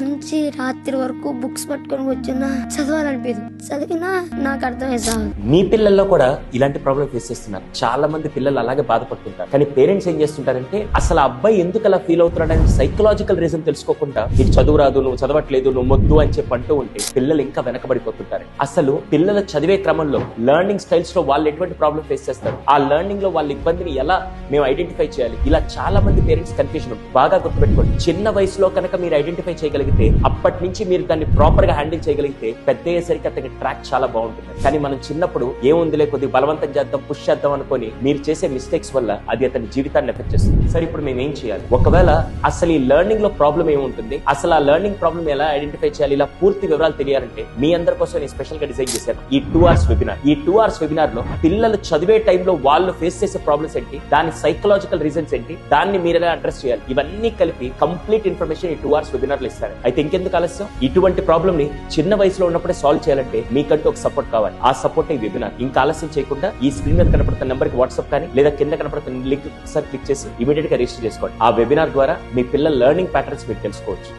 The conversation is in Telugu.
నుంచి రాత్రి వరకు బుక్స్ పట్టుకొని కూర్చున్నా చదవాలనిపించదు. చదివినా నాకు అర్థమై సాగు. మీ పిల్లల్లో కూడా ఇలాంటి ప్రాబ్లం ఫేస్ చేస్తున్నారు. చాలా మంది పిల్లలు అలాగే బాధపడుతుంటారు. కానీ పేరెంట్స్ ఏం చేస్తుంటారంటే అసలు ఆ అబ్బాయి ఎందుకు అలా ఫీల్ అవుతున్నాడని సైకలాజికల్ రీజన్ తెలుసుకోకుండా నీకు చదువు రాదు, నువ్వు చదవట్లేదు, నువ్వు మొద్దు అని చెప్పి అంటూ ఉంటే పిల్లలు ఇంకా వెనకబడిపోతుంటారు. అసలు పిల్లల చదివే క్రమంలో లెర్నింగ్ స్టైల్స్ లో వాళ్ళు ఎటువంటి ప్రాబ్లం ఫేస్ చేస్తారు, ఆ లెర్నింగ్ లో వాళ్ళ ఇబ్బందిని ఎలా మేము ఐడెంటిఫై చేయాలి, ఇలా చాలా మంది పేరెంట్స్ కన్ఫ్యూజన్. బాగా గుర్తుపెట్టుకోండి, చిన్న వయసులో కనుక మీరు ఐడెంటిఫై చేయగలిగితే అప్పటి నుంచి మీరు దాన్ని ప్రాపర్ గా హ్యాండిల్ చేయగలిగితే పెద్ద అయ్యేసరికి అతనికి ట్రాక్ చాలా బాగుంటుంది. కానీ మనం చిన్నప్పుడు ఏముందిలే కొద్ది బలవంతం చేద్దాం, పుష్ చేద్దాం అనుకొని మీరు చేసే మిస్టేక్స్ వల్ల అది అతని జీవితాన్ని ఎఫెక్ట్ చేస్తుంది. సరే, ఇప్పుడు మేము ఏం చేయాలి? ఒకవేళ అసలు ఈ లెర్నింగ్ లో ప్రాబ్లం ఏముంటుంది, అసలు ఆ లెర్నింగ్ ప్రాబ్లం ఎలా ఐడెంటిఫై చేయాలి, ఇలా పూర్తి వివరాలు తెలియాలంటే మీ అందరి కోసం నేను స్పెషల్ గా డిజైన్ చేశాను ఈ 2 hours వెబినార్. ఈ 2 hours వెబినార్ లో పిల్లలు చదివే టైంలో వాళ్ళు ఫేస్ చేసే ప్రాబ్లమ్స్ ఏంటి, దాని సైకలాజికల్ రీజన్స్ ఏంటి, దాన్ని మీరు ఎలా అడ్రస్ చేయాలి, ఇవన్నీ కలిపి కంప్లీట్ ఇన్ఫర్మేషన్ ఈ 2 hours వెబినార్ లో ఇస్తారు. అయితే ఇంకెందుకు ఆలస్యం? ఇటువంటి ప్రాబ్లమ్ ని చిన్న వయసులో ఉన్నప్పుడే సాల్వ్ చేయాలంటే మీకంటూ ఒక సపోర్ట్ కావాలి. ఆ సపోర్ట్ ఈ వెబినార్. ఇంకా ఆలస్యం చేయకుండా ఈ స్క్రీన్ మీద కనపడుతున్న నెంబర్ కి వాట్సాప్ కానీ లేదా కింద కనపడుతున్న లింక్ ఒకసారి క్లిక్ చేసి ఇమీడియట్ గా రిజిస్టర్ చేసుకోండి. ఆ వెబినార్ ద్వారా మీ పిల్లల లెర్నింగ్ ప్యాటర్న్స్ మీరు తెలుసుకోవచ్చు.